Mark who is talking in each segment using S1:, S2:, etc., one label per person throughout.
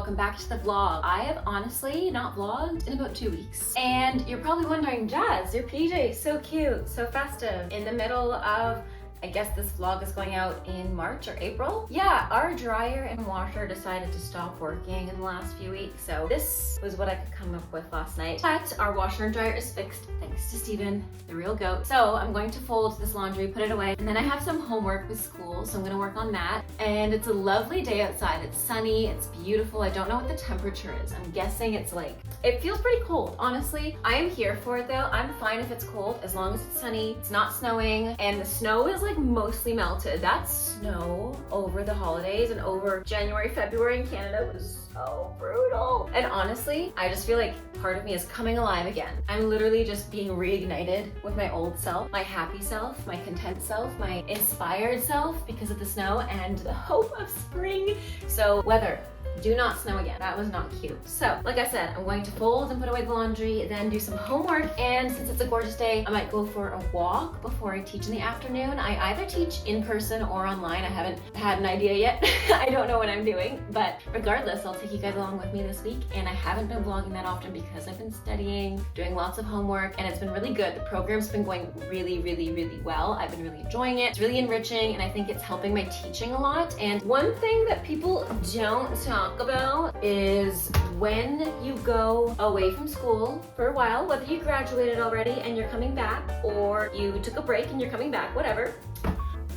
S1: welcome back to the vlog. I have honestly not vlogged in about 2 weeks. And you're probably wondering, Jazz, your PJ is so cute, so festive. In the middle of, I guess this vlog is going out in March or April. Yeah, our dryer and washer decided to stop working in the last few weeks, so this was what I could come up with last night. But our washer and dryer is fixed, thanks to Steven, the real goat. So I'm going to fold this laundry, put it away, and then I have some homework with school, so I'm gonna work on that. And it's a lovely day outside. It's sunny, it's beautiful. I don't know what the temperature is. I'm guessing it's like, it feels pretty cold, honestly. I am here for it though. I'm fine if it's cold, as long as it's sunny, it's not snowing, and the snow is like mostly melted. That snow over the holidays and over January, February in Canada was so brutal. And honestly, I just feel like part of me is coming alive again. I'm literally just being reignited with my old self, my happy self, my content self, my inspired self because of the snow and the hope of spring. So weather, do not snow again. That was not cute. So, like I said, I'm going to fold and put away the laundry, then do some homework, and since it's a gorgeous day, I might go for a walk before I teach in the afternoon. I either teach in person or online. I haven't had an idea yet. I don't know what I'm doing, but regardless, I'll take you guys along with me this week, and I haven't been vlogging that often because I've been studying, doing lots of homework, and it's been really good. The program's been going really, really, really well. I've been really enjoying it. It's really enriching, and I think it's helping my teaching a lot. And one thing that people don't talk about is when you go away from school for a while, whether you graduated already and you're coming back, or you took a break and you're coming back, whatever,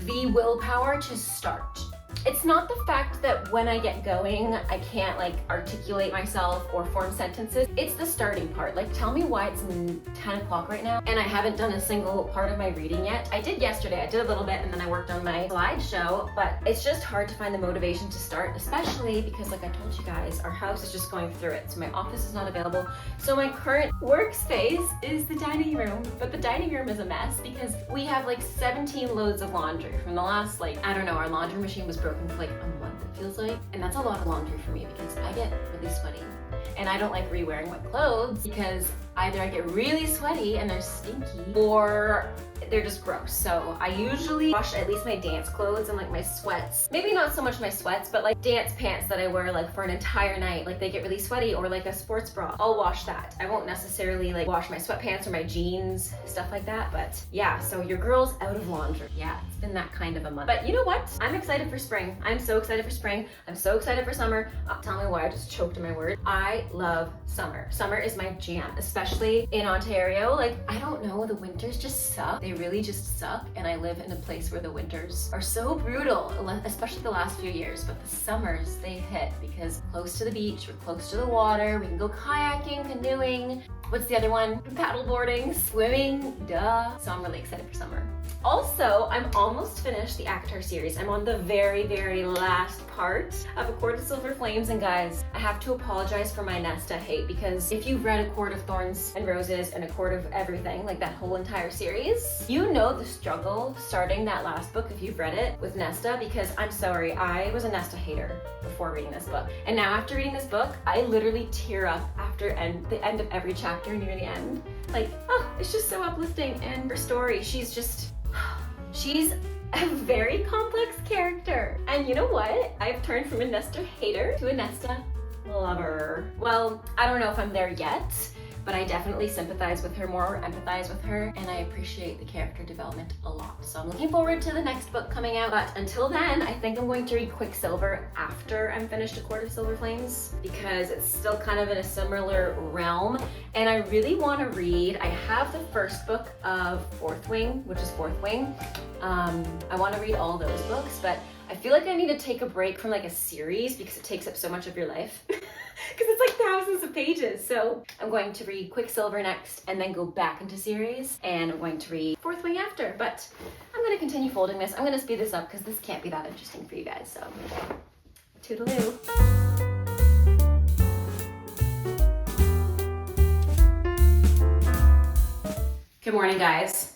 S1: the willpower to start. It's not the fact that when I get going, I can't like articulate myself or form sentences. It's the starting part. Like, tell me why it's 10 o'clock right now and I haven't done a single part of my reading yet. I did yesterday, I did a little bit, and then I worked on my slideshow, but it's just hard to find the motivation to start, especially because, like I told you guys, our house is just going through it. So my office is not available. So my current workspace is the dining room, but the dining room is a mess because we have like 17 loads of laundry from the last, like, I don't know, our laundry machine was broken for like a month, it feels like, and that's a lot of laundry for me because I get really sweaty and I don't like re-wearing wet clothes because either I get really sweaty and they're stinky or they're just gross. So I usually wash at least my dance clothes and like my sweats. Maybe not so much my sweats, but like dance pants that I wear like for an entire night, like they get really sweaty, or like a sports bra. I'll wash that. I won't necessarily like wash my sweatpants or my jeans, stuff like that. But yeah, so your girl's out of laundry. Yeah, it's been that kind of a month. But you know what? I'm excited for spring. I'm so excited for spring. I'm so excited for summer. Tell me why I just choked in my word. I love summer. Summer is my jam, especially in Ontario. Like, I don't know, the winters just suck. They really just suck, and I live in a place where the winters are so brutal, especially the last few years, but the summers, they hit because close to the beach, we're close to the water, we can go kayaking, canoeing, what's the other one? Paddle boarding, swimming, duh. So I'm really excited for summer. Also, I'm almost finished the ACOTAR series. I'm on the very, very last part of A Court of Silver Flames, and guys, I have to apologize for my Nesta hate, because if you've read A Court of Thorns and Roses and A Court of Everything, like that whole entire series, you know the struggle starting that last book if you've read it with Nesta, because I'm sorry, I was a Nesta hater before reading this book. And now after reading this book, I literally tear up after the end of every chapter near the end. Like, oh, it's just so uplifting. And her story, she's a very complex character. And you know what? I've turned from a Nesta hater to a Nesta lover. Well, I don't know if I'm there yet, but I definitely sympathize with her more, empathize with her, and I appreciate the character development a lot. So I'm looking forward to the next book coming out, but until then, I think I'm going to read Quicksilver after I'm finished A Court of Silver Flames, because it's still kind of in a similar realm, and I really want to read, I have the first book of Fourth Wing, which is Fourth Wing. I want to read all those books, but I feel like I need to take a break from like a series because it takes up so much of your life. Because it's like thousands of pages. So I'm going to read Quicksilver next and then go back into series, and I'm going to read Fourth Wing after, but I'm going to continue folding this. I'm going to speed this up because this can't be that interesting for you guys, so toodaloo. Good morning, guys.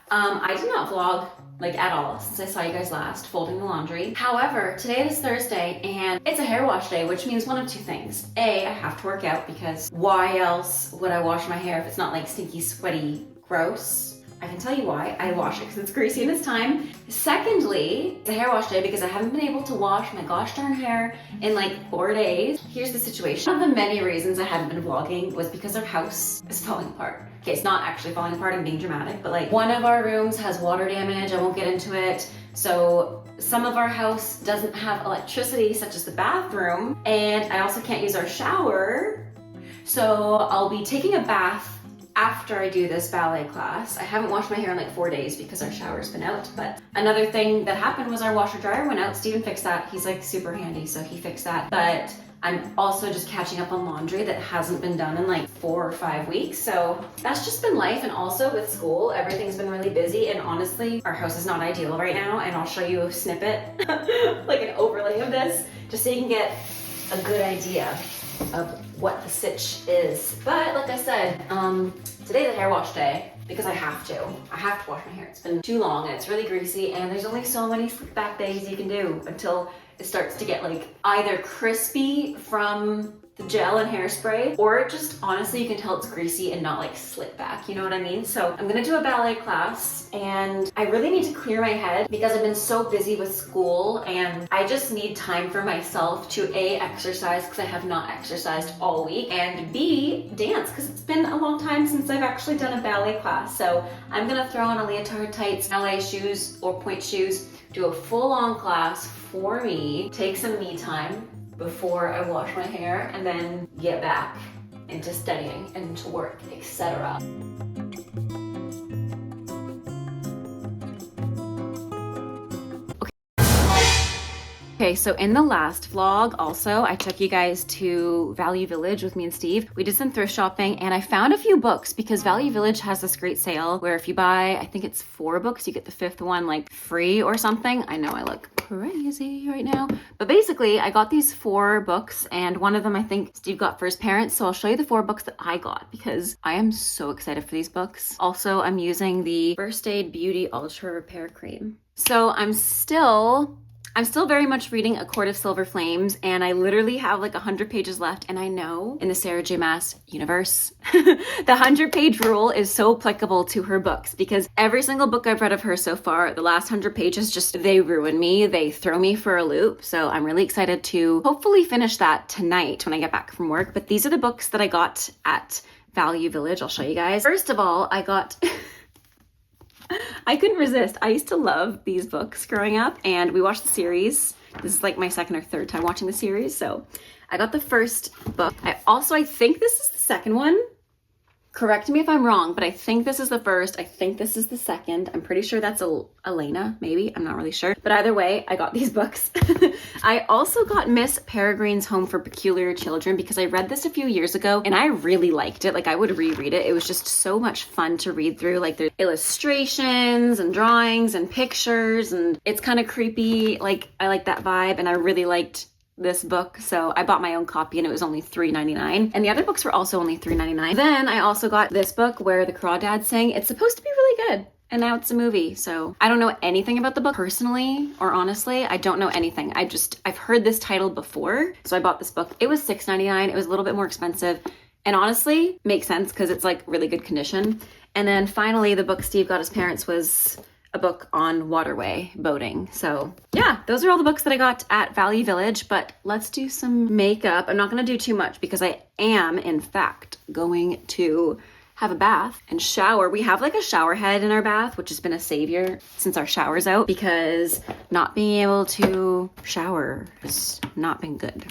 S1: I did not vlog like at all since I saw you guys last folding the laundry. However, today is Thursday and it's a hair wash day, which means one of two things. A, I have to work out because why else would I wash my hair if it's not like stinky, sweaty, gross? I can tell you why. I wash it because it's greasy and it's time. Secondly, it's a hair wash day because I haven't been able to wash my gosh darn hair in like 4 days. Here's the situation. One of the many reasons I haven't been vlogging was because our house is falling apart. Okay, it's not actually falling apart, I'm being dramatic, but like one of our rooms has water damage. I won't get into it. So some of our house doesn't have electricity, such as the bathroom, and I also can't use our shower. So I'll be taking a bath after I do this ballet class. I haven't washed my hair in like 4 days because our shower's been out. But another thing that happened was our washer dryer went out. Steven fixed that. He's like super handy, so he fixed that. But I'm also just catching up on laundry that hasn't been done in like 4 or 5 weeks. So that's just been life. And also with school, everything's been really busy. And honestly, our house is not ideal right now. And I'll show you a snippet, like an overlay of this, just so you can get a good idea of what the sitch is. But like I said, today's a hair wash day because I have to wash my hair. It's been too long and it's really greasy, and there's only so many slick back days you can do until it starts to get like either crispy from the gel and hairspray, or just honestly you can tell it's greasy and not like slick back, you know what I mean? So I'm gonna do a ballet class, and I really need to clear my head because I've been so busy with school, and I just need time for myself to A, exercise because I have not exercised all week, and B, dance because it's been a long time since I've actually done a ballet class. So I'm gonna throw on a leotard, tights, ballet shoes or point shoes, do a full-on class for me, take some me time before I wash my hair, and then get back into studying and into work, etc. Okay, so in the last vlog also, I took you guys to Value Village with me and Steve. We did some thrift shopping and I found a few books because Value Village has this great sale where if you buy, I think it's 4 books, you get the 5th one like free or something. I know I look crazy right now, but basically I got these 4 books, and one of them I think Steve got for his parents. So I'll show you the 4 books that I got because I am so excited for these books. Also, I'm using the First Aid Beauty Ultra Repair Cream. So I'm still very much reading A Court of Silver Flames, and I literally have like 100 pages left. And I know in the Sarah J. Maas universe, the 100-page rule is so applicable to her books because every single book I've read of her so far, the last 100 pages, just they ruin me. They throw me for a loop. So I'm really excited to hopefully finish that tonight when I get back from work. But these are the books that I got at Value Village. I'll show you guys. First of all, I got... I couldn't resist. I used to love these books growing up, and we watched the series. This is like my 2nd or 3rd time watching the series, so I got the first book. I think this is the 2nd one. Correct me if I'm wrong, but I think this is the first. I think this is the 2nd. I'm pretty sure that's Elena, maybe. I'm not really sure. But either way, I got these books. I also got Miss Peregrine's Home for Peculiar Children because I read this a few years ago and I really liked it. Like I would reread it. It was just so much fun to read through. Like there's illustrations and drawings and pictures, and it's kind of creepy. Like I like that vibe, and I really liked this book, so I bought my own copy and it was only $3.99, and the other books were also only $3.99. Then I also got this book where the Crawdad sang. It's supposed to be really good, and now it's a movie, so I don't know anything about the book personally or honestly. I don't know anything. I've heard this title before, so I bought this book. It was $6.99. It was a little bit more expensive, and honestly makes sense because it's like really good condition. And then finally the book Steve got his parents was a book on waterway boating. So yeah, those are all the books that I got at Value Village, but let's do some makeup. I'm not going to do too much because I am in fact going to have a bath and shower. We have like a shower head in our bath, which has been a savior since our shower's out because not being able to shower has not been good.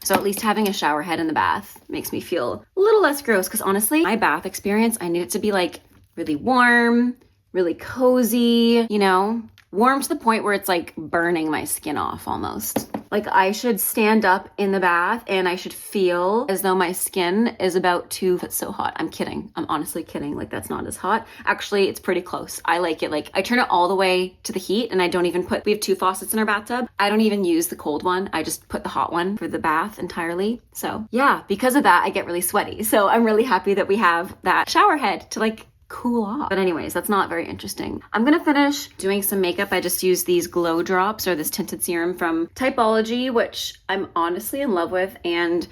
S1: So at least having a shower head in the bath makes me feel a little less gross, because honestly, my bath experience, I need it to be like really warm, really cozy, you know, warm to the point where it's like burning my skin off almost. Like I should stand up in the bath and I should feel as though my skin is about to, it's so hot. I'm kidding. I'm honestly kidding. Like that's not as hot. Actually, it's pretty close. I like it. Like I turn it all the way to the heat, and I don't even we have 2 faucets in our bathtub. I don't even use the cold one. I just put the hot one for the bath entirely. So yeah, because of that, I get really sweaty. So I'm really happy that we have that shower head to like cool off. But anyways, that's not very interesting. I'm gonna finish doing some makeup. I just used these glow drops, or this tinted serum from Typology, which I'm honestly in love with and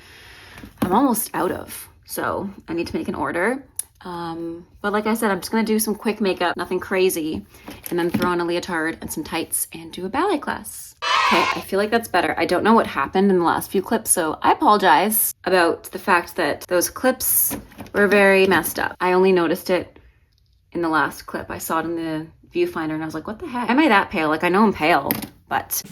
S1: I'm almost out of. So I need to make an order. But like I said, I'm just gonna do some quick makeup, nothing crazy, and then throw on a leotard and some tights and do a ballet class. Okay, I feel like that's better. I don't know what happened in the last few clips, so I apologize about the fact that those clips were very messed up. I only noticed it in the last clip. I saw it in the viewfinder and I was like, what the heck? Am I that pale? Like, I know I'm pale, but...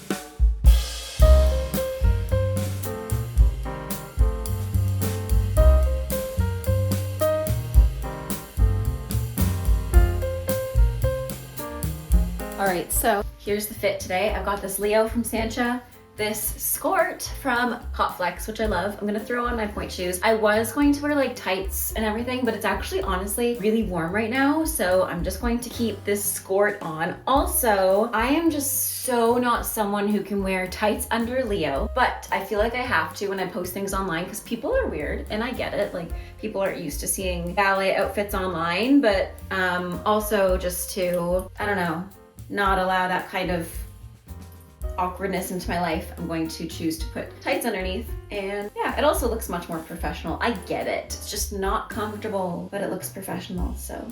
S1: All right, so here's the fit today. I've got this Leo from Sancha, this skirt from Hot Flex, which I love. I'm gonna throw on my point shoes. I was going to wear like tights and everything, but it's actually honestly really warm right now, so I'm just going to keep this skirt on. Also, I am just so not someone who can wear tights under Leo, but I feel like I have to when I post things online because people are weird, and I get it. Like, people aren't used to seeing ballet outfits online, but also just to, I don't know, not allow that kind of awkwardness into my life, I'm going to choose to put tights underneath. And yeah, it also looks much more professional. I get it. It's just not comfortable, but it looks professional. So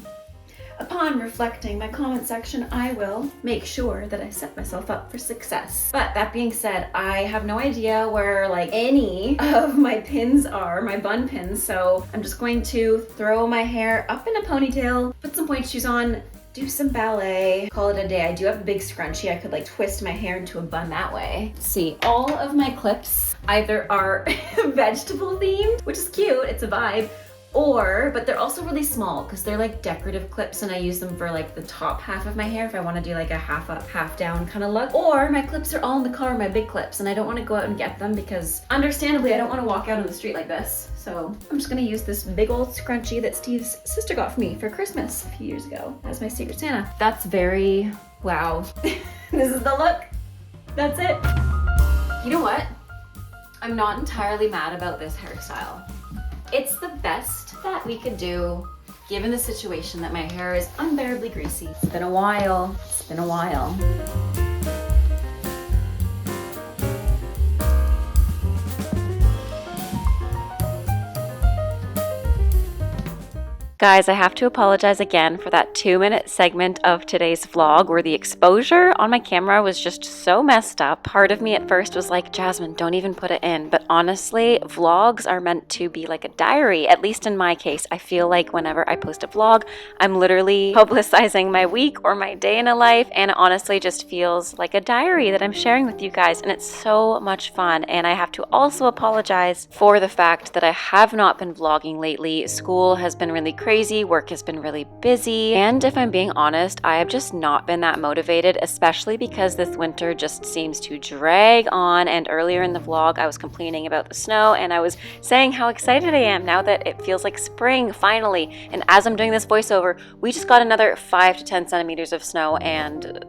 S1: upon reflecting my comment section, I will make sure that I set myself up for success. But that being said, I have no idea where like any of my pins are, my bun pins. So I'm just going to throw my hair up in a ponytail, put some point shoes on, do some ballet, call it a day. I do have a big scrunchie. I could like twist my hair into a bun that way. Let's see, all of my clips either are vegetable themed, which is cute, it's a vibe, but they're also really small because they're like decorative clips and I use them for like the top half of my hair if I want to do like a half up, half down kind of look. Or my clips are all in the car, my big clips, and I don't want to go out and get them because understandably I don't want to walk out on the street like this. So I'm just gonna use this big old scrunchie that Steve's sister got for me for Christmas a few years ago as my Secret Santa. That's very, wow. This is the look. That's it. You know what? I'm not entirely mad about this hairstyle. It's the best that we could do given the situation that my hair is unbearably greasy. It's been a while. It's been a while. Guys, I have to apologize again for that 2-minute segment of today's vlog where the exposure on my camera was just so messed up. Part of me at first was like, Jasmine, don't even put it in. But honestly, vlogs are meant to be like a diary, at least in my case. I feel like whenever I post a vlog, I'm literally publicizing my week or my day in a life, and it honestly just feels like a diary that I'm sharing with you guys, and it's so much fun. And I have to also apologize for the fact that I have not been vlogging lately. School has been really crazy, work has been really busy, and if I'm being honest, I have just not been that motivated, especially because this winter just seems to drag on. And earlier in the vlog I was complaining about the snow, and I was saying how excited I am now that it feels like spring finally. And as I'm doing this voiceover, we just got another 5 to 10 centimeters of snow, and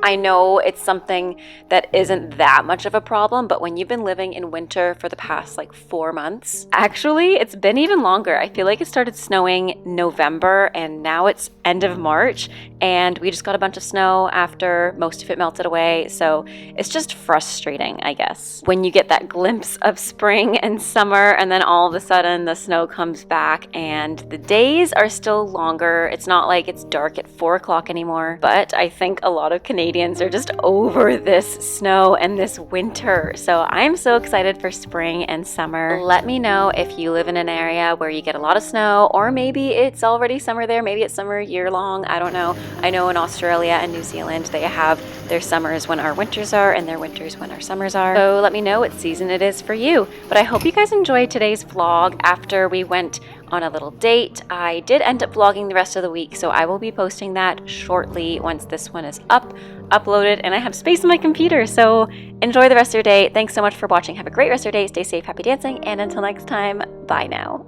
S1: I know it's something that isn't that much of a problem, but when you've been living in winter for the past like 4 months, actually it's been even longer. I feel like it started snowing November and now it's end of March, and we just got a bunch of snow after most of it melted away. So it's just frustrating, I guess, when you get that glimpse of spring and summer and then all of a sudden the snow comes back and the days are still longer. It's not like it's dark at 4 o'clock anymore, but I think a lot of Canadians are just over this snow and this winter. So I'm so excited for spring and summer. Let me know if you live in an area where you get a lot of snow, or maybe it's already summer there. Maybe it's summer year long. I don't know. I know in Australia and New Zealand, they have their summers when our winters are and their winters when our summers are. So let me know what season it is for you. But I hope you guys enjoyed today's vlog. After we went on a little date, I did end up vlogging the rest of the week, so I will be posting that shortly once this one is uploaded and I have space on my computer. So enjoy the rest of your day. Thanks so much for watching. Have a great rest of your day. Stay safe, happy dancing, and until next time, bye now.